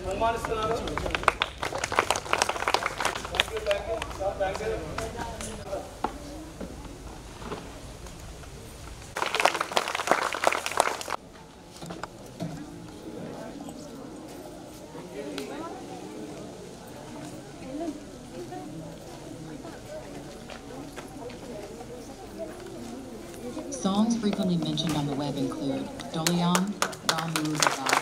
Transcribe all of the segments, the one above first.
సన్మానిస్తున్నారు. Songs frequently mentioned on the web include Dolion, Ramu Zagal,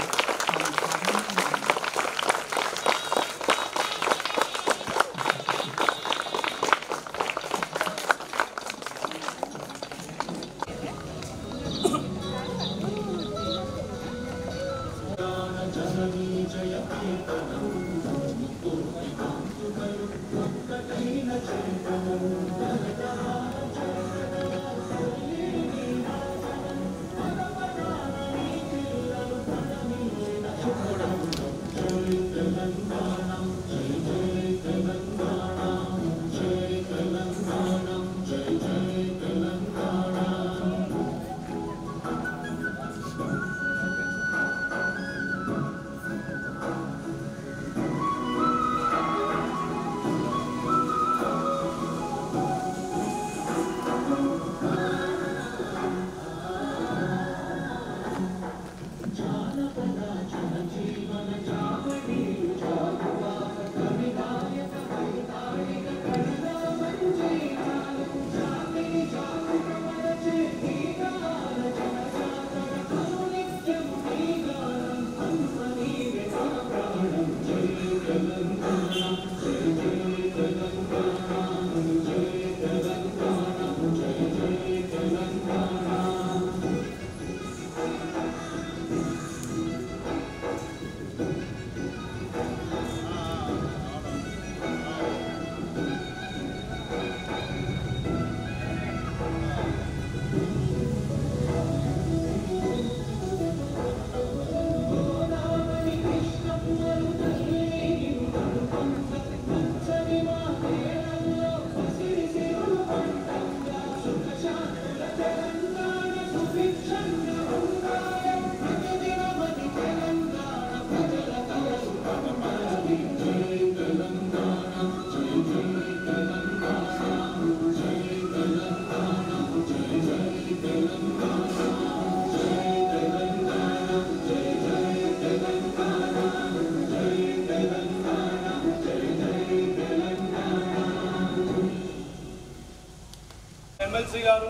MLC గారు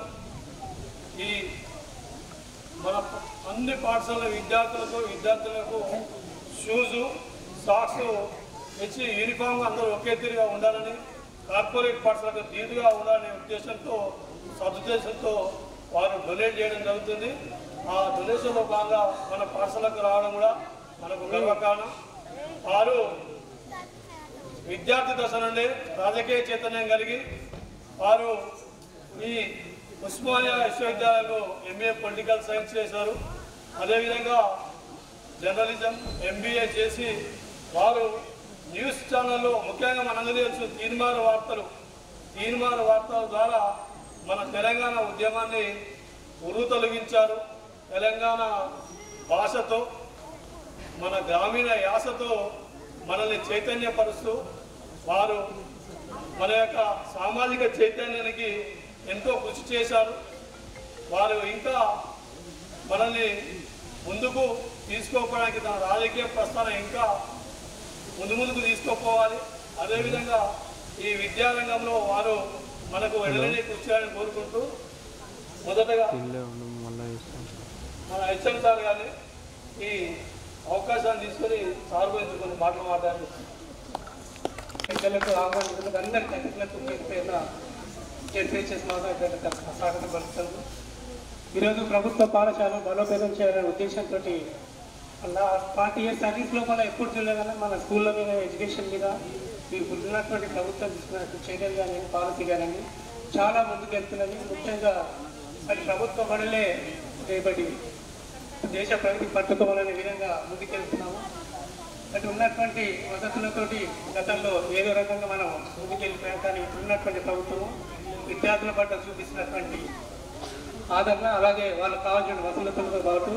ఈ మన అన్ని పాఠశాల విద్యార్థులకు షూజు సాక్స్ ఇచ్చి యూనిఫామ్గా అందరూ ఒకే తీరుగా ఉండాలని, కార్పొరేట్ పాఠశాలకు తీరుగా ఉండాలనే సదుద్దేశంతో వారు డొనేట్ చేయడం జరుగుతుంది. ఆ డొనేషన్లో భాగంగా మన పాఠశాలకు రావడం కూడా మనకు గర్వకారణం. వారు విద్యార్థి దశ నుండి రాజకీయ చైతన్యం కలిగి వారు ఈ ఉస్మానియా విశ్వవిద్యాలయంలో ఎంఏ పొలిటికల్ సైన్స్ చేశారు. అదేవిధంగా జర్నలిజం ఎంబీఏ చేసి వారు న్యూస్ ఛానల్లో ముఖ్యంగా మనందరికీ తెలుసు తీన్మార్ వార్తల ద్వారా మన తెలంగాణ ఉద్యమాన్ని ఉరుతొలగించారు. తెలంగాణ భాషతో మన గ్రామీణ యాసతో మనల్ని చైతన్యపరుస్తూ వారు మన యొక్క సామాజిక చైతన్యానికి ఎంతో కృషి చేశారు. వారు ఇంకా మనల్ని ముందుకు తీసుకోవడానికి తన రాజకీయ ప్రస్థానం ఇంకా ముందుకు తీసుకోపోవాలి. అదేవిధంగా ఈ విద్యారంగంలో వారు మనకు వెడలని కృషి చేయాలని కోరుకుంటూ మొదటగా మన హెచ్ఎం సార్ గారిని ఈ అవకాశాన్ని తీసుకొని సార్ గురించి కొన్ని మాటలు మాట్లాడారు. పిల్లలకు ఆహ్వానితులకు అందరి తల్లిదండ్రులకు పేద జడ్పీహెచ్ఎస్ స్వాగతం పలుకుతాను. ఈరోజు ప్రభుత్వ పాఠశాలను బలోపేతం చేయాలనే ఉద్దేశంతో 40 years సర్వీస్లో మనం ఎప్పుడు చూడలేదన్నా మన స్కూళ్ళ మీద ఎడ్యుకేషన్ మీద ఇప్పుడు ఉన్నటువంటి ప్రభుత్వం తీసుకున్నట్టు చర్యలు కానీ పాలసీ కానీ చాలా ముందుకు వెళ్తున్నది. ముఖ్యంగా మరి ప్రభుత్వ బడులే రేపటి దేశ ప్రగతి పట్టుకోవాలనే విధంగా ముందుకెళ్తున్నాము. అటు ఉన్నటువంటి వసతులతోటి గతంలో ఏదో రకంగా మనం ముందుకెళ్ళిపోయాం. కానీ ఇప్పుడున్నటువంటి ప్రభుత్వము విద్యార్థుల పట్ల చూపిస్తున్నటువంటి ఆదరణ, అలాగే వాళ్ళకు కావాల్సిన వసతులతో పాటు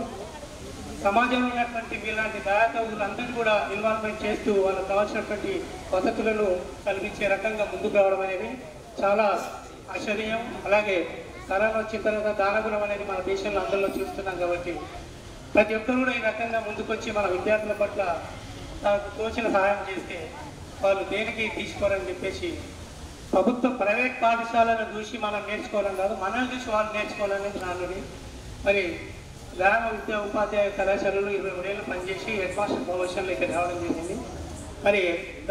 సమాజంలో ఉన్నటువంటి మీలాంటి దయాతవులందరినీ కూడా ఇన్వాల్వ్మెంట్ చేస్తూ వాళ్ళకు కావాల్సినటువంటి వసతులను కల్పించే రకంగా ముందుకు రావడం అనేది చాలా ఆశ్చర్యం. అలాగే కరోనా వచ్చిన తర్వాత దానగుణం అనేది మన దేశంలో అందరిలో చూస్తున్నాం. కాబట్టి ప్రతి ఒక్కరు కూడా ఈ రకంగా ముందుకొచ్చి మన విద్యార్థుల పట్ల తనకు తోచిన సహాయం చేస్తే వాళ్ళు దేనికి తీసుకోరని చెప్పేసి ప్రభుత్వ ప్రైవేట్ పాఠశాలను చూసి మనం నేర్చుకోవడం కాదు, మనల్ని చూసి వాళ్ళు నేర్చుకోవాలనేది నానుడి. మరి గ్రామ విద్యా ఉపాధ్యాయ కళాశాలలో 23 ఏళ్ళు పనిచేసి హెడ్ మాస్టర్ ప్రమోషన్లో ఇక్కడ రావడం జరిగింది. మరి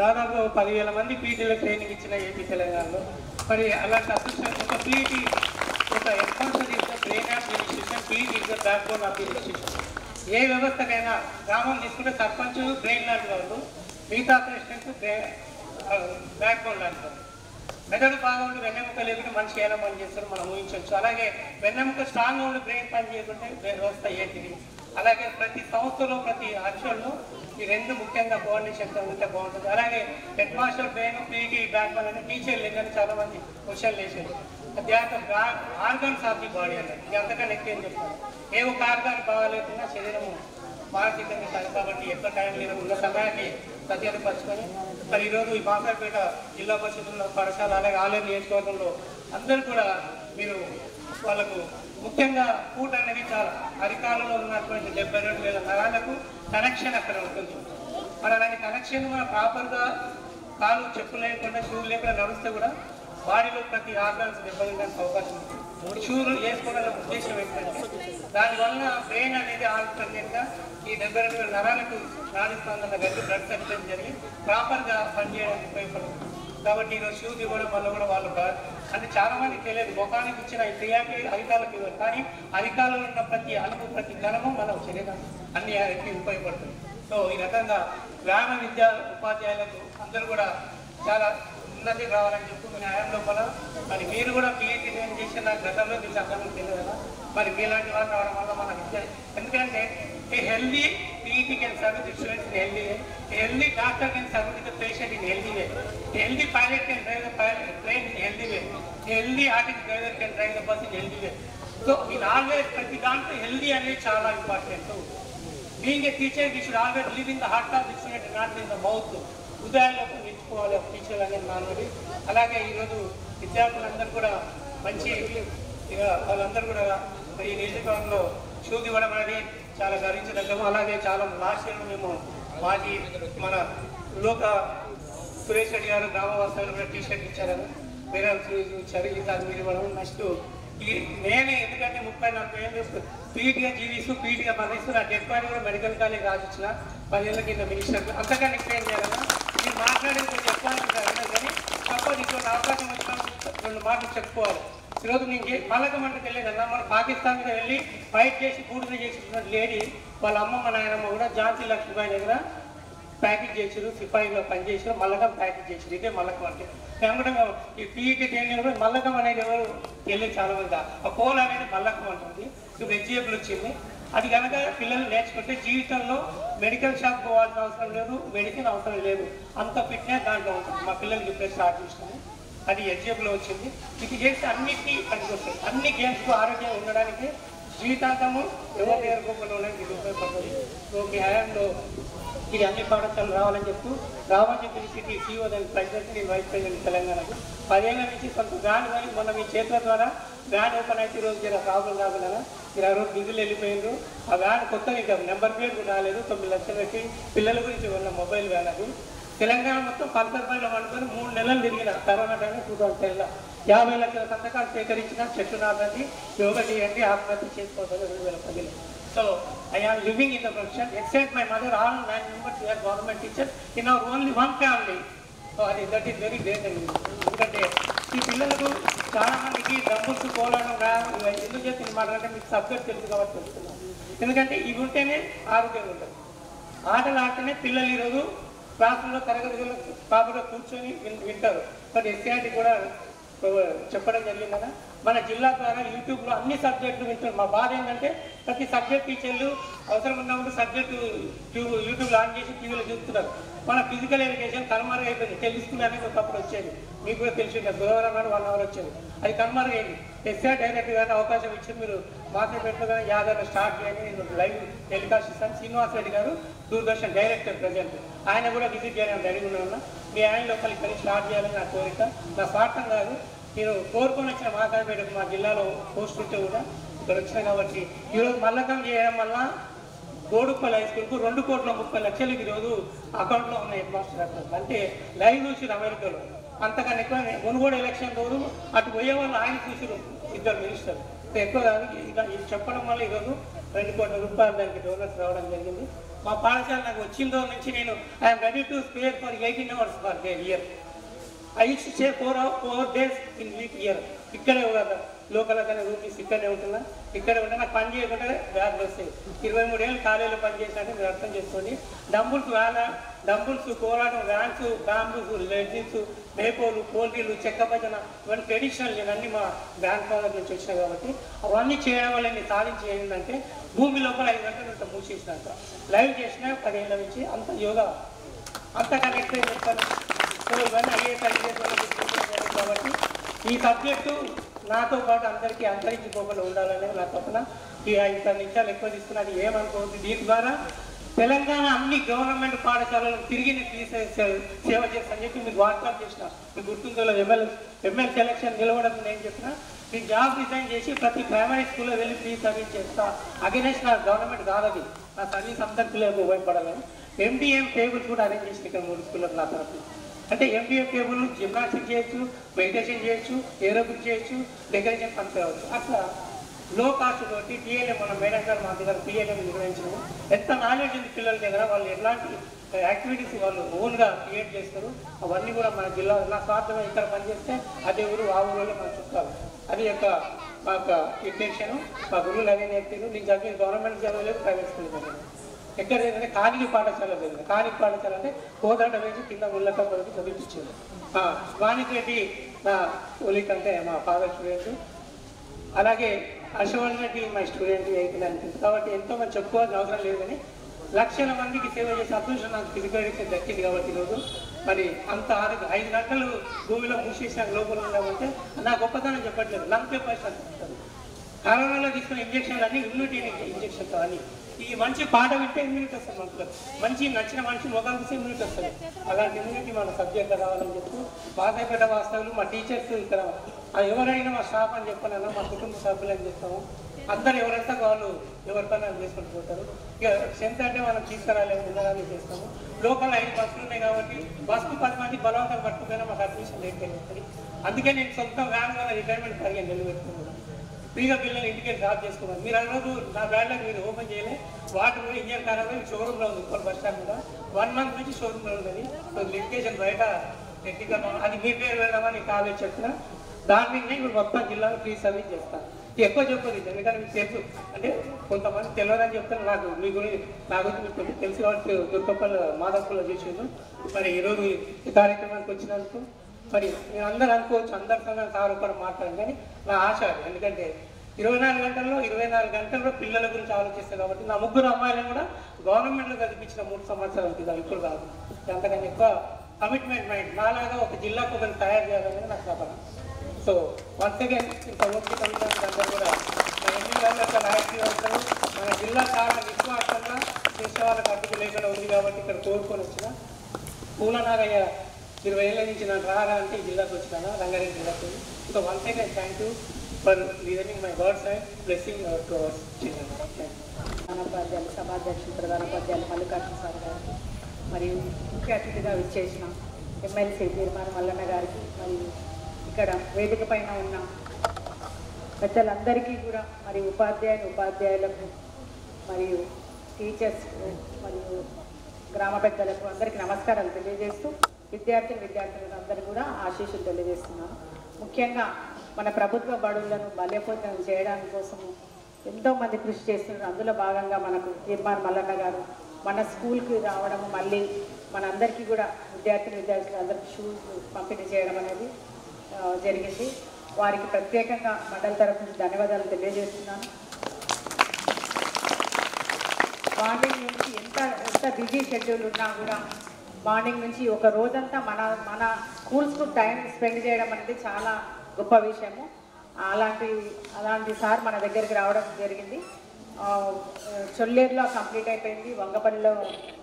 దాదాపు 10,000 మంది పీటీలకు ట్రైనింగ్ ఇచ్చిన ఏపీ తెలంగాణలో. మరి అలాంటి అసోసియేషన్ ఒక పీటీ ఒక head master is the brain of institution, PT is the backbone of the institution. ఏ వ్యవస్థకైనా గ్రామం తీసుకుంటే సర్పంచ్ బ్రెయిన్ లాంటి వాళ్ళు, మిగతా ప్రెసిడెంట్ బ్యాక్ బోన్ లాంటి వాళ్ళు. మెదడు బాగా ఉండి వెన్నెముక లేకుంటే మనిషి ఎలా పని చేస్తారో మనం ఊహించవచ్చు. అలాగే వెన్నెముక స్ట్రాంగ్గా ఉండి బ్రెయిన్ పని చేయకుంటే వ్యవస్థ ఏంటిది. అలాగే ప్రతి సంస్థలో ప్రతి అక్షరంలో ఈ రెండు ముఖ్యంగా కోఆర్డినేషన్తో ఉంటే బాగుంటుంది. అలాగే head master brain, PT back bone అంటే టీచర్ లేదని చాలా మంది క్వశ్చన్లు వేసారు. అధ్యాత్మ ఆర్గాన్స్ ఆఫ్ ది బాడీ అన్నది ఇది అంతకన్నా ఎక్కువ ఏం చెప్తాను. ఏ ఒక ఆర్గాన్ బాగాలేకున్నా శరీరము మానసికంగా కాదు. కాబట్టి ఎక్కువ టైం లేదు, ఉన్న సమయాన్ని సద్వినియోగపరుచుకొని మరి ఈరోజు ఈ బాసరపేట జిల్లా పరిషత్తుల పాఠశాల అలాగే ఆలయ నియోజకవర్గంలో అందరూ కూడా మీరు వాళ్ళకు ముఖ్యంగా ఫుడ్ అనేది చాలా అరికాలలో ఉన్నటువంటి 72,000 నరాలకు కనెక్షన్ అక్కడ ఉంటుంది. మరి అలాంటి కనెక్షన్ మనం ప్రాపర్గా కాలు చెప్పులు లేకుండా షూ లేకుండా నడిస్తే కూడా బాడీలో ప్రతి ఆర్గాన్స్ దెబ్బతినడానికి అవకాశం ఉంది. షూలు వేసుకోవడం ఉద్దేశం ఏంటంటే దానివల్ల బ్రెయిన్ అనేది ఆల్టర్నేట్గా ఈ 72,000 నరాలకు రాణిస్తున్న గట్టి బ్లడ్ సర్క్యులేషన్ జరిగి ప్రాపర్గా పనిచేయడానికి ఉపయోగపడుతుంది. కాబట్టి ఈరోజు షూస్ ఇవ్వడం వల్ల కూడా వాళ్ళు అంటే చాలా మందికి తెలియదు. ముఖానికి ఇచ్చిన ఈ క్రియాకి అరికాలకు ఇవ్వరు, కానీ అరికాలలో ఉన్న ప్రతి అణువు ప్రతి కణము మన శరీరం అన్ని ఉపయోగపడుతుంది. సో ఈ రకంగా గ్రామ విద్యా ఉపాధ్యాయులకు అందరూ కూడా చాలా ఉన్నది రావాలని చెప్పుకునే ఆయన లోపల మరి మీరు కూడా పిహెచ్డీ చేసిన నాకు గతంలో మీకు అందరికీ తెలియదు కదా. మరి మీలాంటి వాళ్ళు రావడం వల్ల మన విద్య ఎందుకంటే ఏ healthy PhD can serve the students in a healthy way, a healthy doctor can serve the patient in a healthy way, a healthy pilot can drive the plane in a healthy way, a healthy artist driver can drive the bus in a healthy way. So in always ప్రతి దాంట్లో healthy అనేది చాలా important. Being a teacher we should always live in the heart of the student, not in the mouth. హృదయాల్లోకి నిలుచుకోవాలి teacher అనేది నాన్నది. అలాగే ఈరోజు విద్యార్థులందరూ కూడా మంచి వాళ్ళందరూ కూడా ఈ నియోజకవర్గంలో షూస్ ఇవ్వడం అనేది చాలా గర్వించదగ్గము. అలాగే చాలా లాస్ట్ ఇయర్ మేము మాజీ మన లోక సురేష్ రెడ్డి గారు గ్రామవాసాలు కూడా టీషర్ట్ ఇచ్చారు, వేరే ఇచ్చారు. ఈసారి మీరు ఇవ్వడం నెక్స్ట్ నేనే ఎందుకంటే 30-40 ఏళ్ళు పీటీగా జీవిస్తూ పీటీగా మరణిస్తూ నా డెడ్ బాడీ కూడా మెడికల్ కాలేజ్ రాసిచ్చిన 10 ఏళ్ళ కింద మినిస్టర్ అంతకన్నా ఎక్స్ప్లెయిన్ చేయాలన్నా మీరు మాట్లాడేది కొంచెం చెప్పాలంటారు. కానీ తప్పదు ఇటువంటి అవకాశం వచ్చిన 2 మాటలు చెప్పుకోవాలి. ఈరోజు నేను మలకం అంటే తెలియదన్నా మన పాకిస్తాన్ మీద వెళ్ళి ఫైట్ చేసి బూడిద చేసిన లేడీ వాళ్ళ అమ్మమ్మ నాయనమ్మ కూడా ఝాన్సీ లక్ష్మీబాయి దగ్గర ప్యాకేజ్ చేసారు, సిపాయిలో పనిచేసారు, మల్లకం ప్యాకేజ్ చేసారు. ఇదే మల్లకం అంటే మేము ఈ పీఈటీ ట్రైనింగ్ కూడా మల్లకం అనేది ఎవరు వెళ్ళి చాలా మంది ఆ పోల్ అనేది మల్లకం అంటుంది. ఇప్పుడు హెచ్ఏఎఫ్లు వచ్చింది. అది కనుక పిల్లలు నేర్చుకుంటే జీవితంలో మెడికల్ షాప్ పోవాల్సిన అవసరం లేదు, మెడిసిన్ అవసరం లేదు, అంత ఫిట్నెస్ దాంట్లో ఉంటుంది. మా పిల్లలకి ఇప్పుడే స్టార్ట్ చేసినాము, అది హెచ్ఏఎఫ్లో వచ్చింది. ఇది చేస్తే అన్నిటికీ పనికొస్తుంది. అన్ని గేమ్స్కు ఆరోగ్యం ఉండడానికి జీవితాంతము ఎవరు నేర్చుకోకుండా ఉండడానికి ఇది ఉపయోగపడుతుంది. సో మీ హయాంలో ఇది అన్ని పాఠశాలలు రావాలని చెప్పి సిటీ CEO దానికి ప్రెసిడెంట్, నేను వైస్ ప్రెసిడెంట్ తెలంగాణకు 10 ఏళ్ళ నుంచి కొంత బ్రాండ్ కానీ మొన్న మీ చేతుల ద్వారా బ్రాండ్ ఓపెన్ అయితే ఈరోజు జర ప్రాబ్లం కాకుండా మీరు ఆ రోజు బిజీలు వెళ్ళిపోయిండ్రు. ఆ వ్యాన్ కొత్తగా ఇంకా నెంబర్ ప్లేట్ కూడా రాలేదు. 9 లక్షలు పెట్టి పిల్లల గురించి ఉన్న మొబైల్ వ్యాన్ అది తెలంగాణ మొత్తం పల్సర్పైలో పడుకొని 3 నెలలు తిరిగిన కరోనా టైం 2010లో 50 లక్షల సంతకాలు సేకరించిన చెట్టు నాటండి, యోగా చేయండి, ఆత్మహత్య చేసుకోవద్దని 2010లో. So I am living in the profession. Except my mother, all 9 members were government teachers in our only one family. So that is very great. ఎందుకంటే ఈ పిల్లలకు చాలా మందికి డంబుల్స్ కోలడం ఎందుకు చేసిన మాట అంటే మీకు సబ్జెక్ట్ తెలుసు కాబట్టి తెలుస్తున్నాను. ఎందుకంటే ఇవి ఉంటేనే ఆరోగ్యంగా ఉంటుంది. ఆటలు ఆడితేనే పిల్లలు ఈరోజు క్లాసుల్లో తరగతిలో ప్రాపర్గా కూర్చొని వింటారు. బట్ SCRT కూడా చెప్పడం జరిగింది కదా, మన జిల్లా ద్వారా యూట్యూబ్లో అన్ని సబ్జెక్టులు వింటున్నారు. మా బాధ ఏంటంటే ప్రతి సబ్జెక్ట్ టీచర్లు అవసరం ఉన్నప్పుడు సబ్జెక్టు యూట్యూబ్లో ఆన్ చేసి టీవీలో చూస్తున్నారు. మన ఫిజికల్ ఎడ్యుకేషన్ కనుమరుగైపోయింది. తెలుసుకునే అనేది ఒకప్పుడు వచ్చేది, మీకు కూడా తెలిసి ఉంటుంది. బుధవారం నాడు 1 అవర్ వచ్చేది, అది కనుమరుగైంది. ఎస్ఆర్ డైరెక్టర్ గారిని అవకాశం ఇచ్చి మీరు మాట్లాడేట్టుగా యాదవ్ స్టార్ట్ చేయని నేను లైవ్ టెలికాస్ట్ ఇస్తాను. శ్రీనివాస్ రెడ్డి గారు దూరదర్శన్ డైరెక్టర్ ప్రజెంట్, ఆయన కూడా విజిట్ చేయడానికి రెడీ ఉన్నాను. మీ ఆయన లోపల ఇక్కడ స్టార్ట్ చేయాలని నా కోరిక, నా స్వార్థం కాదు. నేను కోరుకొని వచ్చిన మాకాయపేటకు మా జిల్లాలో పోస్ట్ ఉంటే కూడా ఇక్కడ వచ్చినా కాబట్టి ఈరోజు మల్లకం చేయడం వల్ల గోడుపల్లి హై స్కూల్కు 2,30,00,000 ఈరోజు అకౌంట్లో ఉన్న హెడ్ మాస్టర్ అకౌంట్. అంటే లైవ్ చూసి అమెరికాలో అంతకన్నా ఎక్కువ. మునుగోడు ఎలక్షన్ రోజు అటు పోయే వాళ్ళు ఆయన చూసారు, 2 మినిస్టర్లు ఎక్కువ కాదు. ఇలా ఇది చెప్పడం వల్ల ఈరోజు 2 కోట్ల రూపాయలు దానికి డోనర్స్ రావడం జరిగింది. మా పాఠశాల నాకు వచ్చిన నుంచి నేను I'm ready to spare for 18 hours for day year. I use to stay 4 days in week year. ఇక్కడే కదా లోకల్ కానీ రూపీస్ ఇక్కడే ఉంటున్నా, ఇక్కడే ఉంటా. నాకు పని చేయకుండా బ్యాగ్లు వస్తాయి. 23 ఏళ్ళు కాలేజీలో పని చేసినట్టు మీరు అర్థం చేసుకోండి. డంబుల్స్ కోలాటం, వ్యాన్స్, బ్యాంబూస్, లెడ్జిన్స్, మేపోలు, పోల్ట్రీలు, చెక్క భజన, ఇవన్నీ ట్రెడిషనల్. ఇవన్నీ మా గ్రాండ్ ఫాదర్ నుంచి వచ్చినాయి కాబట్టి అవన్నీ చేయడం వల్ల నేను సాధించి ఏంటంటే భూమి లోపల 5 గంటలు ఇంత మూసేసినాక లైవ్ చేసిన 10 ఏళ్ళ నుంచి అంత యోగా అంతకన్నా ఎక్కువ చెప్తాను. సో ఇవన్నీ IAS కాబట్టి ఈ సబ్జెక్టు నాతో పాటు అందరికీ అంతరించిపోకుండా ఉండాలనేది నా తప్పన. ఈ 5 నిమిషాలు ఎక్కువ తీసుకున్నది ఏమనుకోవద్దు. దీని ద్వారా తెలంగాణ అన్ని గవర్నమెంట్ పాఠశాలలకు తిరిగి సేవ చేస్తానని చెప్పి మీకు వాట్సాప్ చేసిన. మీకు గుర్తుందో ఎమ్మెల్యే సెలక్షన్ నిలవడం నేను చెప్పిన. మీ జాబ్ రిజైన్ చేసి ప్రతి ప్రైమరీ స్కూల్లో వెళ్ళి ఫ్రీ సర్వీస్ చేస్తా. అగెనెస్ట్ నా గవర్నమెంట్ కాదది, నా సర్వీస్ అంతా పిల్లలకు ఉపయోగపడాలని MDM టేబుల్స్ కూడా అరేంజ్ చేసిన ఇక్కడ 3 స్కూళ్ళకు నా తరఫున. అంటే MDM టేబుల్ జిమ్నాస్టిక్ చేయొచ్చు, మెడిటేషన్ చేయొచ్చు, ఏరోబిక్ చేయొచ్చు, డెకరేషన్ పని కావచ్చు. అట్లా లో కాస్ట్ తోటి TLM మన మేడం గారు మా దగ్గర TLM నిర్వహించడం. ఎంత నాలెడ్జ్ ఉంది పిల్లల దగ్గర, వాళ్ళు ఎలాంటి యాక్టివిటీస్ వాళ్ళు ఓన్గా క్రియేట్ చేస్తారు. అవన్నీ కూడా మన జిల్లా నా స్వార్థంగా ఇక్కడ పనిచేస్తే అదే ఊరు ఆ ఊళ్ళో మన చుట్టాలు. అది మా యొక్క ఇంటెన్షన్. మా గురువులు అదే నేర్పారు. నేను చదివిన గవర్నమెంట్ చదవలేదు, ప్రైవేట్ స్కూల్ చదివాను. ఎక్కడ ఏంటంటే కానిక పాఠశాల జరిగింది. కానిక పాఠశాల అంటే కోదండ వేసి కింద ముళ్ళక వరకు చదివించారు. వాణిజ్య రెడ్డి నా ఒలిక్ అంటే మా ఫాదర్ స్టూడెంట్. అలాగే హర్షవర్ధన్ రెడ్డి మా స్టూడెంట్ 8th అనిపించింది. కాబట్టి ఎంతోమంది చెప్పుకోవాల్సిన అవసరం లేదు. కానీ లక్షల మందికి సేవ చేసే అదృష్టం నాకు ఫిజికల్ ఎడ్యుకేషన్ దక్కింది. కాబట్టి ఈరోజు మరి అంత 5 గంటలు భూమిలో మూసేసిన లోపల ఉండమంటే నా గొప్పతనం చెప్పట్లేదు. లంపే పర్సెంట్ కరోనాలో తీసుకున్న ఇంజక్షన్లు అన్నీ ఇమ్యూనిటీ ఇంజక్షన్స్ అన్నీ. ఈ మంచి పాట వింటే ఇమ్యూనిటీ వస్తుంది మనకు. మంచి నచ్చిన మనిషి ముఖం చూస్తే ఇమ్యూనిటీ వస్తుంది. అలాంటి ఇమ్యూనిటీ మన సబ్జెక్ట్లో రావాలని చెప్పి మాదాపేట వాస్తవులు మా టీచర్స్ ఇక్కడ ఎవరైనా మా స్టాఫ్ అని చెప్పానన్నా మా కుటుంబ సభ్యులు అని చెప్తాము. అందరూ ఎవరైతే వాళ్ళు ఎవరి పని వాళ్ళు చేసుకుంటూ పోతారు. ఇక స్ట్రెంత్ అంటే మనం తీసుకురాలేము, ఉండడానికి చేస్తాము. లోకల్ 5 బస్సులు ఉన్నాయి కాబట్టి బస్సుకు 10 మంది బలవంతం పట్టుకుపోయినా మాకు అడ్మిషన్ లేట్ అయిపోతుంది. అందుకే నేను సొంత వ్యాన్ వల్ల రిటైర్మెంట్ 15 నెలలు పెట్టుకున్నాను. ఫ్రీగా పిల్లలు ఇంటికి డ్రాప్ చేసుకోవాలి. మీరు అన్నది నా బ్యాడ్లకు మీరు ఓపెన్ చేయలే. వాటర్ కూడా ఇంజన్ ఖరాబ్ అయి షోరూమ్లో ఉంది. ఉప్పల్ బస్ స్టాండ్ కూడా 1 month నుంచి షోరూమ్లో ఉన్నది. లిటిగేషన్ బయట టెక్నికల్ అది మీ పేరు వెళ్దామని కాలేజ్ చెప్పిన దాని మీద ఇప్పుడు మొత్తం జిల్లాలో ఫ్రీ సర్వీస్ చేస్తాను. ఎక్కువ చెప్పదు ఎందుకంటే మీకు తెలుసు. అంటే కొంతమంది తెలియదని చెప్తాను. నాకు మీ గురించి నా గురించి మీకు తెలుసు కాబట్టి దుర్గపల్లి మాధవపల్లి చేసిండు. మరి ఈరోజు ఈ కార్యక్రమానికి వచ్చినందుకు మరి నేను అందరూ అనుకోవచ్చు, అందరి సంగతి సార్ ఒకరు మాట్లాడాను. కానీ నా ఆశ ఎందుకంటే 24 గంటల్లో పిల్లల గురించి ఆలోచిస్తాను. కాబట్టి నా 3 అమ్మాయిలను కూడా గవర్నమెంట్లో చదివించిన 3 సంవత్సరాల క్రితం, ఇప్పుడు కాదు. అంతకన్నా ఎక్కువ కమిట్మెంట్ మైండ్ నాలాగా ఒక జిల్లాకు ఒకరిని తయారు చేయాలనేది నాకు తపన. సో వన్స్ అగైన్ ఇంత ఓపిక అందరూ కూడా మన ఎన్నికల నాయకులు ఉంటారు. మన జిల్లా చాలా విశ్వాసంగా చేసే వాళ్ళకి అడ్డుకు లేకుండా ఉంది కాబట్టి ఇక్కడ కోరుకొని వచ్చిన పూలనాగయ్య 20 ఏళ్ళ నుంచి నాకు రారా అంటే ఈ జిల్లాకు వచ్చినా రంగారెడ్డి జిల్లాకు. So once again thank you for listening my words and blessing to our children. ప్రధానోపాధ్యాయులు, సభాధ్యక్షులు, ప్రధానోపాధ్యాయులు మల్లికార్జున సార్ గారికి, మరియు ముఖ్య అతిథిగా విచ్చేసిన ఎమ్మెల్సీ తీర్మానం మల్లన్న గారికి, మరియు ఇక్కడ వేదిక పైన ఉన్న పెద్దలందరికీ కూడా, మరియు ఉపాధ్యాయులకు, మరియు టీచర్స్, మరియు గ్రామ పెద్దలకు అందరికీ నమస్కారాలు తెలియజేస్తూ విద్యార్థులకు అందరూ కూడా ఆశీస్సులు తెలియజేస్తున్నాను. ముఖ్యంగా మన ప్రభుత్వ బడులను బలోపేతం చేయడానికి కోసము ఎంతోమంది కృషి చేస్తున్నారు. అందులో భాగంగా మనకు తీర్మానం మల్లన్న గారు మన స్కూల్కి రావడము, మళ్ళీ మనందరికీ కూడా విద్యార్థులు అందరికీ షూస్ పంపిణీ చేయడం అనేది జరిగింది. వారికి ప్రత్యేకంగా మండలి తరఫు నుంచి ధన్యవాదాలు తెలియజేస్తున్నాను. మార్నింగ్ నుంచి ఎంత బిజీ షెడ్యూల్ ఉన్నా కూడా మార్నింగ్ నుంచి ఒక రోజంతా మన స్కూల్స్కు టైం స్పెండ్ చేయడం అనేది చాలా గొప్ప విషయము. అలాంటి సార్ మన దగ్గరికి రావడం జరిగింది. చొల్లేరులో కంప్లీట్ అయిపోయింది, వంగపల్లిలో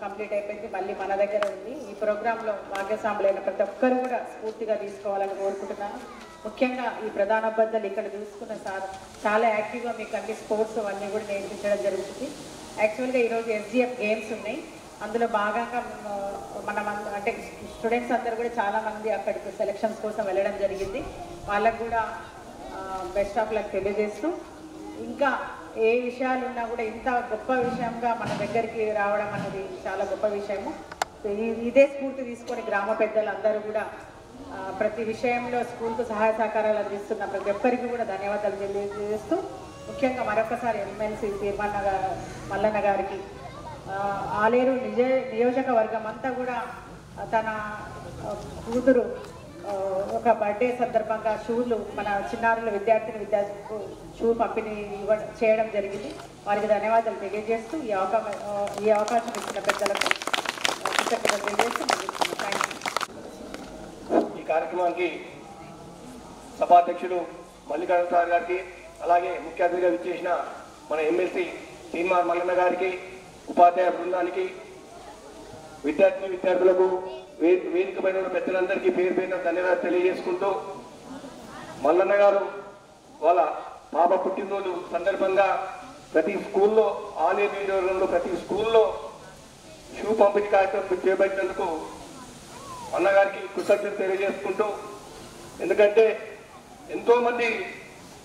కంప్లీట్ అయిపోయింది, మళ్ళీ మన దగ్గర ఉంది. ఈ ప్రోగ్రాంలో భాగ్యస్వాములైన ప్రతి ఒక్కరు కూడా స్ఫూర్తిగా తీసుకోవాలని కోరుకుంటున్నాను. ముఖ్యంగా ఈ ప్రధానోపాధ్యాయులు ఇక్కడ చూసుకున్న సార్ చాలా యాక్టివ్గా మీకు అన్ని స్పోర్ట్స్ అవన్నీ కూడా నేర్పించడం జరుగుతుంది. యాక్చువల్గా ఈరోజు ఎస్జిఎఫ్ గేమ్స్ ఉన్నాయి. అందులో భాగంగా అంటే స్టూడెంట్స్ అందరూ కూడా చాలామంది అక్కడికి సెలక్షన్స్ కోసం వెళ్ళడం జరిగింది. వాళ్ళకు కూడా బెస్ట్ ఆఫ్ లక్ తెలియజేస్తూ, ఇంకా ఏ విషయాలు ఉన్నా కూడా ఇంత గొప్ప విషయంగా మన దగ్గరికి రావడం అనేది చాలా గొప్ప విషయము. ఇదే స్ఫూర్తి తీసుకొని గ్రామ పెద్దలు అందరూ కూడా ప్రతి విషయంలో స్కూల్కు సహాయ సహకారాలు అందిస్తున్న ప్రతి ఒక్కరికి కూడా ధన్యవాదాలు తెలియజేస్తూ, ముఖ్యంగా మరొకసారి ఎమ్మెల్సీ మల్లన్న గారికి ఆలేరు నియోజకవర్గం అంతా కూడా తన కూతురు ఒక బర్త్డే సందర్భంగా షూలు మన చిన్నారుల విద్యార్థులకు షూ పంపిణీ చేయడం జరిగింది. వారికి ధన్యవాదాలు తెలియజేస్తూ ఈ అవకాశం ఇచ్చిన పెద్దలకు కృతజ్ఞతలు తెలియజేస్తూ ముగిస్తున్నాను. Thank you. ఈ కార్యక్రమానికి సభాధ్యక్షుడు మల్లికార్జున సార్ గారికి, అలాగే ముఖ్య అతిథిగా విచ్చేసిన మన ఎమ్మెల్సీ తీన్మార్ మల్లన్న గారికి, ఉపాధ్యాయ బృందానికి, విద్యార్థులకు, వేదిక పైన పెద్దలందరికీ పేరు పేరున ధన్యవాదాలు తెలియజేసుకుంటూ, మల్లన్న గారు వాళ్ళ పాప పుట్టినరోజు సందర్భంగా ప్రతి స్కూల్లో, ఆలయ నియోజకవర్గంలో ప్రతి స్కూల్లో షూ పంపిణీ కార్యక్రమం చేపట్టినందుకు అన్నగారికి కృతజ్ఞతలు తెలియజేసుకుంటూ, ఎందుకంటే ఎంతోమంది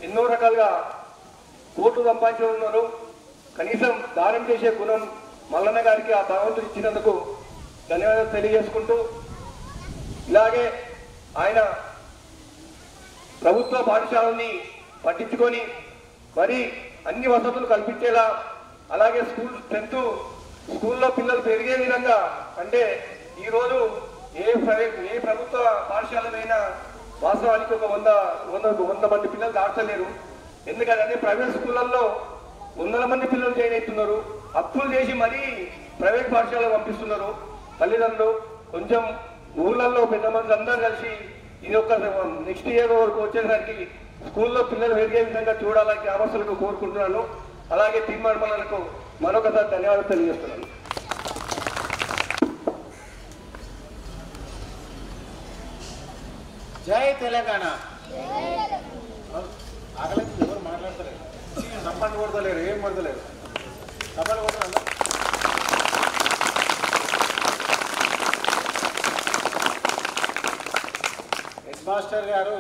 ఎన్నో రకాలుగా కోట్లు సంపాదించి ఉన్నారు. కనీసం దానం చేసే గుణం మల్లన్న గారికి ఆ భగవంతుడు ఇచ్చినందుకు ధన్యవాదాలు తెలియజేసుకుంటూ, ఇలాగే ఆయన ప్రభుత్వ పాఠశాలని పట్టించుకొని మరి అన్ని వసతులు కల్పించేలా, అలాగే స్కూల్లో పిల్లలు పెరిగే విధంగా, అంటే ఈరోజు ఏ ప్రభుత్వ పాఠశాలనైనా వాస్తవానికి ఒక 100 మంది పిల్లలు దాటలేరు. ఎందుకంటే ప్రైవేట్ స్కూళ్ళల్లో 100 మంది పిల్లలు జాయిన్ అవుతున్నారు. అప్పులు చేసి మరీ ప్రైవేట్ పాఠశాలకు పంపిస్తున్నారు తల్లిదండ్రులు. కొంచెం ఊర్లలో పెద్ద మంది అందరూ కలిసి ఇది ఒక నెక్స్ట్ ఇయర్ వరకు వచ్చేసరికి స్కూల్లో పిల్లలు పెరిగే విధంగా చూడాలని గ్రామస్తులకు కోరుకుంటున్నాను. అలాగే తీర్మాన మనలకు మరొకసారి ధన్యవాదాలు తెలియజేస్తున్నాను. జై తెలంగాణ. ఆకలి ఎవరు మాట్లాడతలేరు, చప్పట్లు కొడతలేరు, ఏం కొడతలేరు. చప్పట్లు కొడతారు. హెడ్ మాస్టర్ గారు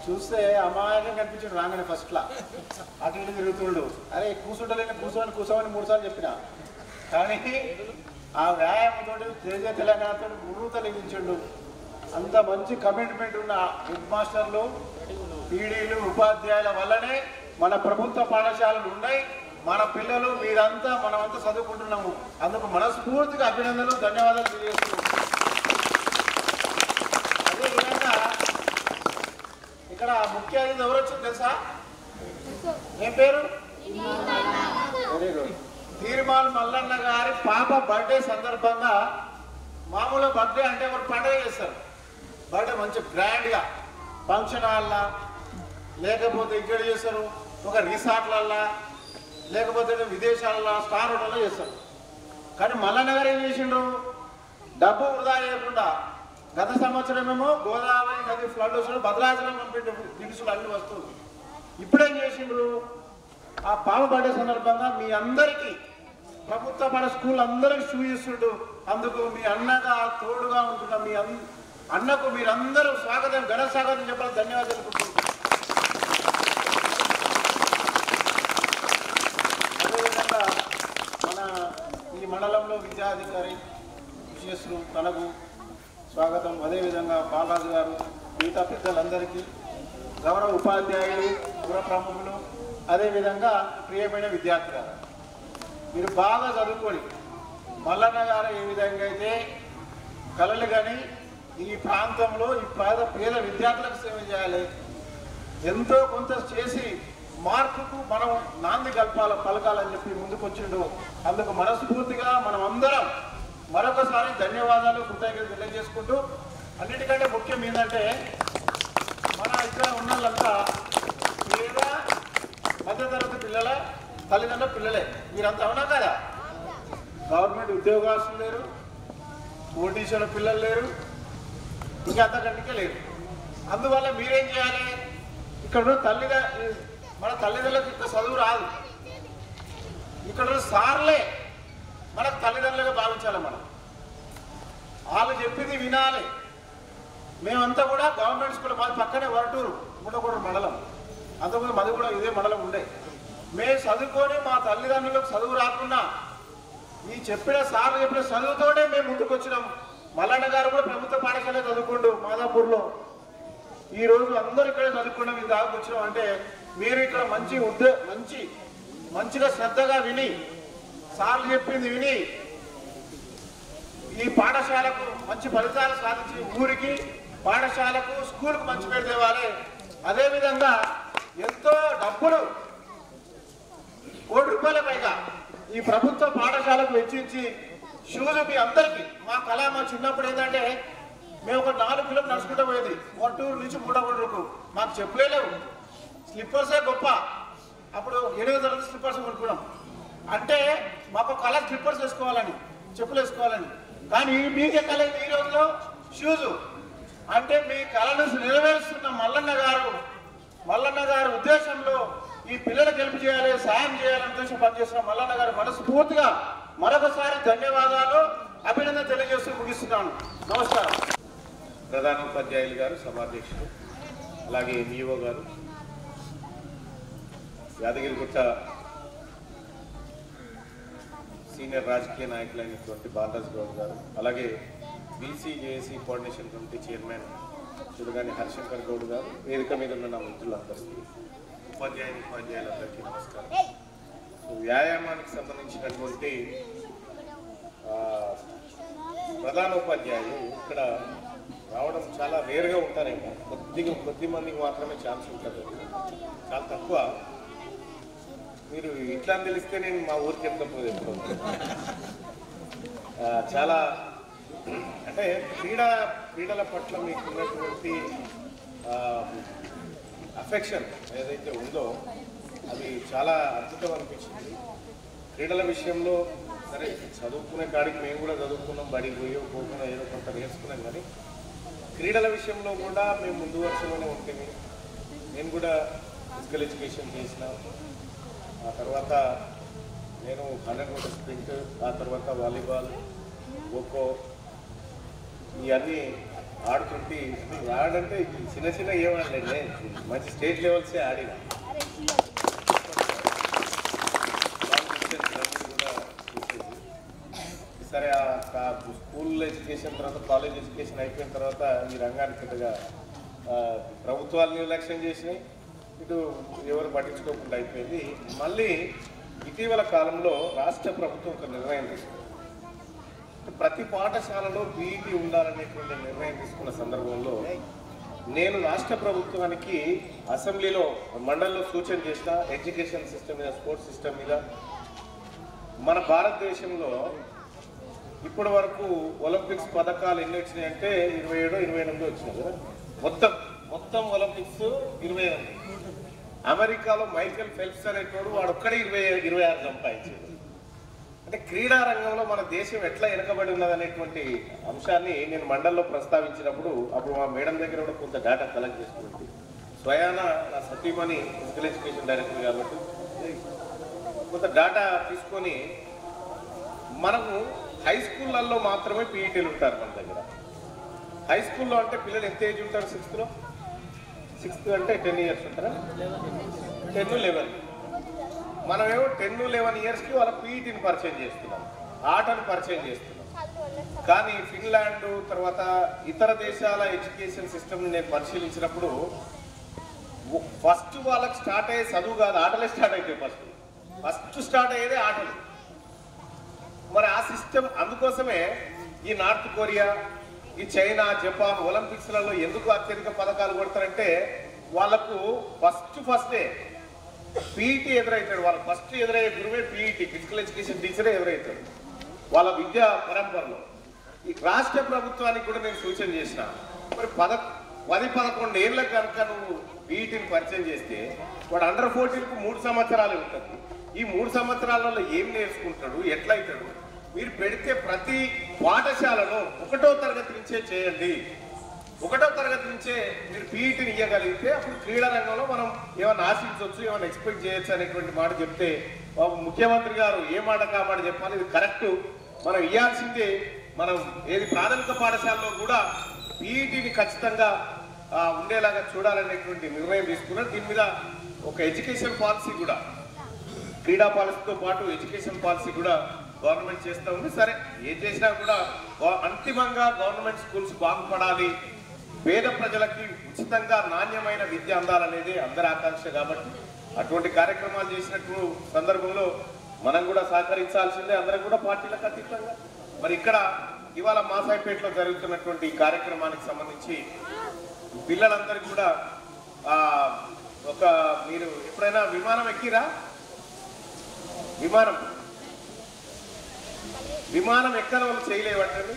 చూస్తే అమాయకంగా కనిపించాడు రాగానే ఫస్ట్లా. అటు ఇటు తిరుగుతుండు. అరే కూర్చుంటలేని కూర్చోమని 3 సార్లు చెప్పిన, కానీ ఆ వ్యాయామంతో జై తెలంగాణతో గురువు తొలగించిండు. అంత మంచి కమిట్మెంట్ ఉన్న హెడ్ మాస్టర్లు, పీడీలు, ఉపాధ్యాయుల వల్లనే మన ప్రభుత్వ పాఠశాలలు ఉన్నాయి. మన పిల్లలు మీరంతా మనమంతా చదువుకుంటున్నాము. అందుకు మనస్ఫూర్తిగా అభినందనలు, ధన్యవాదాలు తెలియజేస్తున్నాము. అదేవిధంగా ఇక్కడ ముఖ్య అతిథి ఎవరు వచ్చింది తెలుసా? ఏం పేరు? Very good. తీర్మాల్ మల్లన్న గారి పాప బర్త్డే సందర్భంగా, మామూలు బర్త్డే అంటే ఒక పండుగ చేస్తారు. బర్త్డే మంచి గ్రాండ్గా ఫంక్షన్ హాల్లా, లేకపోతే ఇక్కడ చేస్తారు ఒక రిసార్ట్లల్లా, లేకపోతే విదేశాలలో స్టార్ హోటల్లో చేస్తారు. కానీ మల్లన్న గారు ఏం చేసిండ్రు? డబ్బు వృధా చేయకుండా, గత సంవత్సరమేమో గోదావరి నది ఫ్లడ్ వచ్చినప్పుడు భద్రాచలం పంపించే దినుసులు అన్ని వస్తువులు. ఇప్పుడేం చేసిండ్రు? ఆ పాప బర్త్డే సందర్భంగా మీ అందరికీ ప్రభుత్వ పాఠ స్కూల్ అందరికి షూ ఇస్తుంటూ, అందుకు మీ అన్నగా తోడుగా ఉంటున్న మీ అన్నకు మీరందరూ స్వాగతం, ఘన స్వాగతం చెప్పాలని ధన్యవాదాలు తెలుపుకుంటున్నాను. అదేవిధంగా మన ఈ మండలంలో విద్యాధికారి విశేషులు తనకు స్వాగతం. అదేవిధంగా బాలరాజు గారు, మిగతా పెద్దలందరికీ, గౌరవ ఉపాధ్యాయులు, పుర ప్రముఖులు, అదేవిధంగా ప్రియమైన విద్యార్థులు, మీరు బాగా చదువుకొని మల్లన్న గారు ఏ విధంగా అయితే కళలు కానీ ఈ ప్రాంతంలో ఈ పేద విద్యార్థులకు సేవ చేయాలి, ఎంతో కొంత చేసి మార్పుకు మనం నాంది పలకాలని చెప్పి ముందుకు వచ్చిండు. అందుకు మనస్ఫూర్తిగా మనం అందరం మరొకసారి ధన్యవాదాలు, కృతజ్ఞతలు తెలియజేసుకుంటూ, అన్నిటికంటే ముఖ్యం ఏంటంటే మన ఇక్కడ ఉన్న వాళ్ళంతా పేద మధ్యతరగతి పిల్లల తల్లిదండ్రుల పిల్లలే. మీరంతా అవునా కదా? గవర్నమెంట్ ఉద్యోగస్తులు లేరు, ఓటీసీల పిల్లలు లేరు, ఇంకా అంతకంటే లేరు. అందువల్ల మీరేం చేయాలి? ఇక్కడ మన తల్లిదండ్రులకు ఇక్కడ చదువు రాదు, ఇక్కడ సార్లే మనకు తల్లిదండ్రులుగా భావించాలి. వాళ్ళు చెప్పింది వినాలి. మేమంతా కూడా గవర్నమెంట్ స్కూల్, మాది పక్కనే వరటూరు గుండగూడూరు మండలం, అంతకుముందు మాది కూడా ఇదే మండలం ఉండే. మేము చదువుకొని మా తల్లిదండ్రులకు చదువు రాకుండా ఈ చెప్పిన సార్లు చెప్పిన చదువుతోనే మేము ముందుకు వచ్చినాం. మల్లన్న గారు కూడా ప్రభుత్వ పాఠశాల చదువుకుంటూ మాదాపూర్లో. ఈ రోజు అందరూ ఇక్కడే చదువుకున్నాం, ఇది దాకా వచ్చినాం అంటే మీరు ఇక్కడ మంచిగా శ్రద్ధగా విని సార్లు చెప్పింది విని ఈ పాఠశాలకు మంచి ఫలితాలు సాధించి ఊరికి, పాఠశాలకు, స్కూల్కు మంచి పేరు తేవాలి. అదేవిధంగా ఎంతో డబ్బులు, ₹1 కోటి పైగా ఈ ప్రభుత్వ పాఠశాలకు వెచ్చించి షూస్ మీ అందరికీ మా చిన్నప్పుడు ఏంటంటే మేము ఒక 4 కిలోమీటర్లు నడుచుకుంటూ పోయేది వట్టూరు నుంచి మూడగూడూరుకు. మాకు చెప్పులేవు, స్లిప్పర్సే గొప్ప. అప్పుడు 8వ తరగతి స్లిప్పర్స్ కొనుక్కున్నాం. అంటే మాకు కళ స్లిప్పర్స్ వేసుకోవాలని, చెప్పులు వేసుకోవాలని. కానీ మీకే కళ ఈ రోజులో షూజు. అంటే మీ కళను నెరవేరుస్తున్న మల్లన్న గారు ఉద్దేశంలో ఈ పిల్లలు గెలుపు చేయాలి, సాయం చేయాలని ఉద్దేశం పనిచేస్తున్న మల్లన్న గారు మనస్ఫూర్తిగా మరొకసారి ధన్యవాదాలు, అభినందన తెలియజేస్తూ ముగిస్తున్నాను. నమస్కారం. ప్రధానోపాధ్యాయులు గారు, సభాధ్యక్షులు, అలాగే ఎంఈఓ గారు, యాదగిరిగుట్ట సీనియర్ రాజకీయ నాయకులైనటువంటి బాలరాజ్ గౌడ్ గారు, అలాగే BC JAC coordination committee chairman Churugani Harishankar Goud garu, వేదిక మీద ఉన్న నా మిత్రులందరికీ, ఉపాధ్యాయులందరికీ నమస్కారం. వ్యాయామానికి సంబంధించినటువంటి ప్రధానోపాధ్యాయులు ఇక్కడ రావడం చాలా రేరుగా ఉంటారేమో, కొద్ది మందికి మాత్రమే ఛాన్స్ ఉంటుంది, చాలా తక్కువ. మీరు ఇట్లా తెలిస్తే నేను మా ఊరికి చెప్తాను ఎప్పుడు. చాలా అంటే క్రీడల పట్ల మీకు ఉన్నటువంటి అఫెక్షన్ ఏదైతే ఉందో అది చాలా అద్భుతం అనిపించింది. క్రీడల విషయంలో సరే చదువుకునే కాడికి మేము కూడా చదువుకున్నాం, బడికి పోకుండా ఏదో కొంత నేర్చుకున్నాం, కానీ క్రీడల విషయంలో కూడా మేము ముందు వరుసలోనే ఉంటుంది. నేను కూడా ఫిజికల్ ఎడ్యుకేషన్ చేసిన, ఆ తర్వాత నేను 100 మీటర్ స్ప్రింట్, ఆ తర్వాత వాలీబాల్, ఖోఖో ఇవన్నీ ఆడుతుంటే ఆడంటే చిన్న ఏమనలేండి, మంచి స్టేట్ లెవెల్సే ఆడిన. సరే స్కూల్ ఎడ్యుకేషన్ తర్వాత కాలేజ్ ఎడ్యుకేషన్ అయిపోయిన తర్వాత ఈ రంగానికి పెద్దగా ప్రభుత్వాలు నిర్లక్ష్యం చేసినాయి, ఇటు ఎవరు పట్టించుకోకుండా అయిపోయింది. మళ్ళీ ఇటీవల కాలంలో రాష్ట్ర ప్రభుత్వం ఒక నిర్ణయం తీసుకుంది. ప్రతి పాఠశాలలో పీఈటీ ఉండాలనేటువంటి నిర్ణయం తీసుకున్న సందర్భంలో నేను రాష్ట్ర ప్రభుత్వానికి అసెంబ్లీలో మండలిలో సూచన చేసిన ఎడ్యుకేషన్ సిస్టమ్ మీద, స్పోర్ట్స్ సిస్టమ్ మీద. మన భారతదేశంలో ఇప్పటి వరకు ఒలింపిక్స్ పథకాలు ఎన్ని వచ్చినాయంటే 27, 28 వచ్చినాయి కదా. మొత్తం ఒలింపిక్స్ 28. అమెరికాలో మైకేల్ ఫెల్ప్స్ అనేటోడు వాడు ఒక్కడే 26 సంపాదించాడు. అంటే క్రీడా రంగంలో మన దేశం ఎట్లా వెనకబడి ఉన్నదనేటువంటి అంశాన్ని నేను మండలిలో ప్రస్తావించినప్పుడు అప్పుడు మా మేడం దగ్గర కూడా కొంత డేటా కలెక్ట్ చేసుకుంటుంది. స్వయాన నా సతీమణి ఫిజికల్ ఎడ్యుకేషన్ డైరెక్టర్ కాబట్టి కొంత డేటా తీసుకొని మనము హై స్కూళ్ళల్లో మాత్రమే పీఈటీలు ఉంటారు మన దగ్గర. హై స్కూల్లో అంటే పిల్లలు ఎంత ఏజ్ ఉంటారు? 6th అంటే 10 years ఉంటారా? 10, 11. మనమేమో 10, 11 yearsకి వాళ్ళ పీఈటీని పరిచయం చేస్తున్నాం, ఆటను పరిచయం చేస్తున్నాం. కానీ ఫిన్లాండ్ తర్వాత ఇతర దేశాల ఎడ్యుకేషన్ సిస్టమ్ని నేను పరిశీలించినప్పుడు ఫస్ట్ వాళ్ళకి స్టార్ట్ అయ్యే చదువు కాదు, ఆటలే స్టార్ట్ అవుతాయి. ఫస్ట్ స్టార్ట్ అయ్యేదే ఆటలు. మరి ఆ సిస్టమ్ అందుకోసమే ఈ నార్త్ కొరియా, ఈ చైనా, జపాన్ ఒలింపిక్స్లలో ఎందుకు అత్యధిక పథకాలు కొడతారంటే వాళ్ళకు ఫస్టే పీఈటీ ఎదురవుతాడు. వాళ్ళకి ఫస్ట్ ఎదురయ్యే గురువే పీఈటీ, ఫిజికల్ ఎడ్యుకేషన్ టీచరే ఎదురవుతాడు వాళ్ళ విద్యా పరంపరలో. ఈ రాష్ట్ర ప్రభుత్వానికి కూడా నేను సూచన చేసిన, మరి 10-11 ఏళ్ళకి కనుక నువ్వు పీఈటీని పరిచయం చేస్తే వాడు అండర్ 14కు 3 సంవత్సరాలు ఉంటుంది. ఈ 3 సంవత్సరాలలో ఏం నేర్చుకుంటాడు, ఎట్లయితాడు? మీరు పెడితే ప్రతి పాఠశాలలో 1వ తరగతి నుంచే చేయండి. 1వ తరగతి నుంచే మీరు పీఈటీని ఇవ్వగలిగితే అప్పుడు క్రీడా రంగంలో మనం ఏమైనా ఆశించవచ్చు, ఏమైనా ఎక్స్పెక్ట్ చేయొచ్చు అనేటువంటి మాట చెప్తే ముఖ్యమంత్రి గారు ఏ మాట మాట చెప్పాలి, ఇది కరెక్ట్, మనం ఇవ్వాల్సిందే. మనం ఏది ప్రాథమిక పాఠశాలలో కూడా పీఈటీని ఖచ్చితంగా ఉండేలాగా చూడాలనేటువంటి నిర్ణయం తీసుకున్నారు. దీని మీద ఒక ఎడ్యుకేషన్ పాలసీ కూడా, క్రీడా పాలసీతో పాటు ఎడ్యుకేషన్ పాలసీ కూడా గవర్నమెంట్ చేస్తూ ఉంది. సరే ఏం చేసినా కూడా అంతిమంగా గవర్నమెంట్ స్కూల్స్ బాగుపడాలి, పేద ప్రజలకి ఉచితంగా నాణ్యమైన విద్య అందాలనేది అందరి ఆకాంక్ష. కాబట్టి అటువంటి కార్యక్రమాలు చేసినట్టు సందర్భంలో మనం కూడా సహకరించాల్సిందే, అందరం కూడా పార్టీలకు అతీతంగా. మరి ఇక్కడ ఇవాళ మాసాయిపేటలో జరుగుతున్నటువంటి ఈ కార్యక్రమానికి సంబంధించి పిల్లలందరికీ కూడా మీరు ఎప్పుడైనా విమానం ఎక్కిరా? విమానం ఎక్కని వాళ్ళు చేయలేవట్టండి,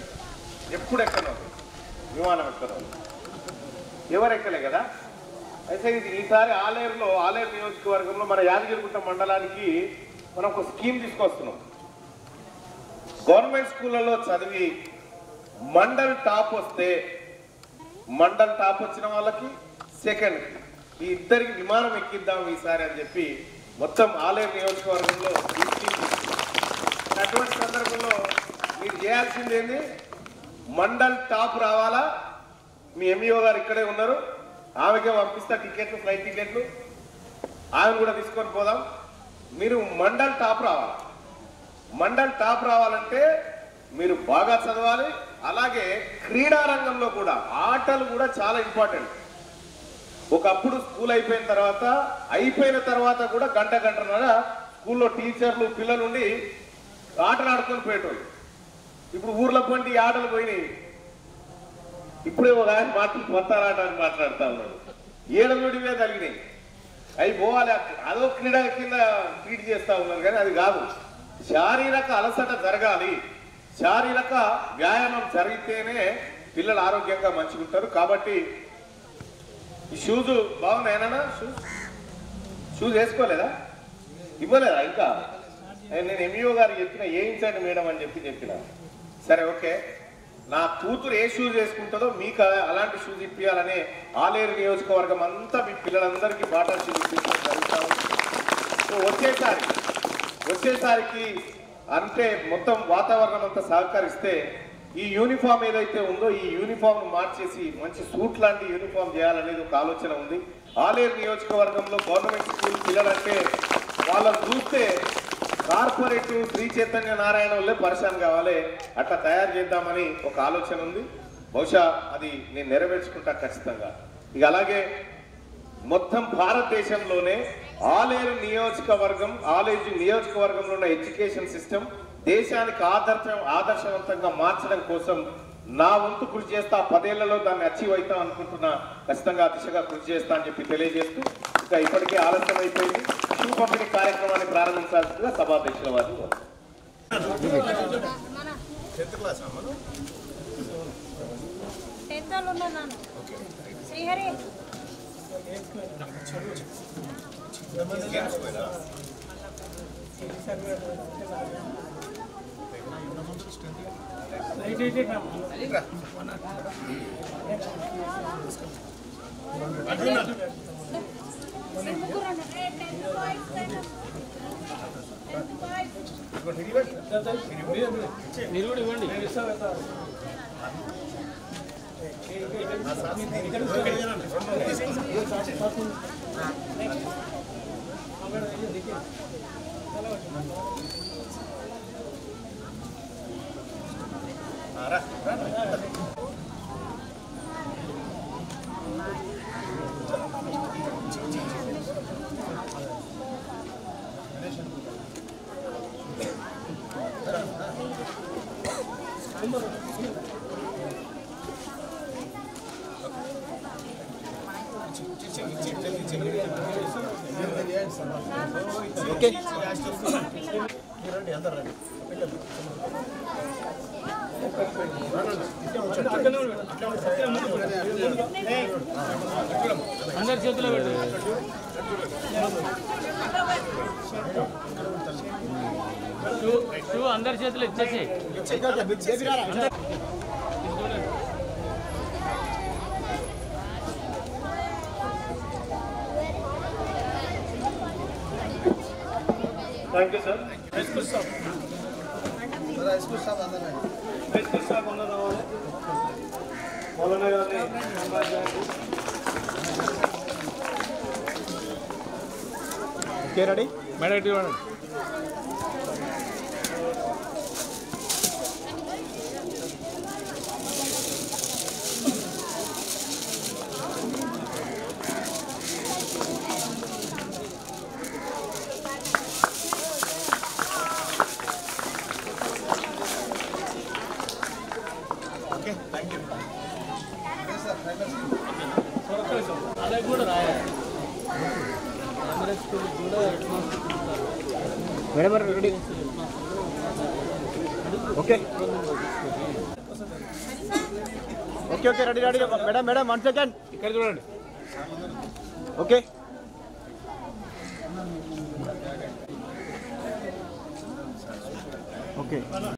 ఎప్పుడు ఎక్కని వాళ్ళు విమానం ఎక్కని వాళ్ళు ఎవరు ఎక్కలే కదా. అయితే ఈసారి ఆలేరు నియోజకవర్గంలో మన యాదగిరిగుట్ట మండలానికి మనం ఒక స్కీమ్ తీసుకొస్తున్నాం. గవర్నమెంట్ స్కూళ్ళలో చదివి మండల్ టాప్ వచ్చిన వాళ్ళకి సెకండ్, ఈ ఇద్దరికి విమానం ఎక్కిద్దాం ఈసారి అని చెప్పి మొత్తం ఆలేరు నియోజకవర్గంలో ఈ స్కీమ్ తీసుకున్నాం. అటువంటి సందర్భంలో మీరు చేయాల్సిందేంది, మండల్ టాప్ రావాలా. మీ ఎంఈఓ గారు ఇక్కడే ఉన్నారు, ఆమెకే పంపిస్తా టికెట్లు, ఫ్లైట్ టికెట్లు, ఆమెను కూడా తీసుకొని పోదాం. మీరు మండల్ టాప్ రావాలి. మండల్ టాప్ రావాలంటే మీరు బాగా చదవాలి. అలాగే క్రీడా రంగంలో కూడా ఆటలు కూడా చాలా ఇంపార్టెంట్. ఒకప్పుడు స్కూల్ అయిపోయిన తర్వాత కూడా గంటన్నర స్కూల్లో టీచర్లు పిల్లలుండి ఆటలు ఆడుకొని పోయేటోళ్ళు. ఇప్పుడు ఊర్ల పంటి ఆటలు పోయినాయి. ఇప్పుడే ఒక ఆయన కొత్త ఆట అని మాట్లాడుతూ ఉన్నాడు. 7 నుండివే కలిగినాయి, అవి పోవాలి. అదో క్రీడ కింద ట్రీట్ చేస్తూ ఉన్నారు, కానీ అది కాదు. శారీరక అలసట జరగాలి, శారీరక వ్యాయామం జరిగితేనే పిల్లలు ఆరోగ్యంగా మంచిగుంటారు. కాబట్టి ఈ షూస్ బాగున్నాయనా? షూస్ వేసుకోలేదా? ఇవ్వలేదా ఇంకా? నేను ఎంఈఓ గారు చెప్పిన వేయించండి మేడం అని చెప్పిన. సరే ఓకే, నా కూతురు ఏ షూస్ వేసుకుంటుందో మీకు అలాంటి షూస్ ఇప్పించాలనే ఆలేరు నియోజకవర్గం అంతా మీ పిల్లలందరికీ బాటా షూస్ జరుగుతాము. సో వచ్చేసారికి అంటే మొత్తం వాతావరణం అంతా సహకరిస్తే ఈ యూనిఫామ్ ఏదైతే ఉందో ఈ యూనిఫామ్ మార్చేసి మంచి సూట్ లాంటి యూనిఫామ్ చేయాలనేది ఒక ఆలోచన ఉంది. ఆలేరు నియోజకవర్గంలో గవర్నమెంట్ స్కూల్ పిల్లలంటే వాళ్ళని చూస్తే కార్పొరేట్ శ్రీ చైతన్య నారాయణ వాళ్ళే పరిశాన్ కావాలి, అట్లా తయారు చేద్దామని ఒక ఆలోచన ఉంది. బహుశా అది నేను నెరవేర్చుకుంటా ఖచ్చితంగా. ఇక అలాగే మొత్తం భారతదేశంలోనే ఆలేరు నియోజకవర్గంలో ఉన్న ఎడ్యుకేషన్ సిస్టమ్ దేశానికి ఆదర్శవంతంగా మార్చడం కోసం నా వంతు కృషి చేస్తా. 10 ఏళ్లలో దాన్ని అచీవ్ అవుతాం అనుకుంటున్నా. ఖచ్చితంగా దిశగా కృషి చేస్తా అని చెప్పి తెలియజేస్తూ ఇంకా ఇప్పటికే ఆలస్యం అయిపోయింది. షూ పంపిణీ కార్యక్రమాన్ని ప్రారంభించాల్సిందిగా సభాధ్యక్షుల వారిని శ్రీహరి మీరు కూడా ఇవ్వండి. ఓకే అందరి చేతిలో పెట్టు. షూ అందరి చేతిలో ఇచ్చేసి థ్యాంక్ యూ సార్. మౌలానా గారిని సన్మానం చేయండి. ఓకే రెడీ మేడం ఇటు ఇవ్వండి. అలాగే కూడా రాయాలి. Madam ready okay okay okay ready ready madam madam 1 second ఇక్కడ చూడండి. Okay okay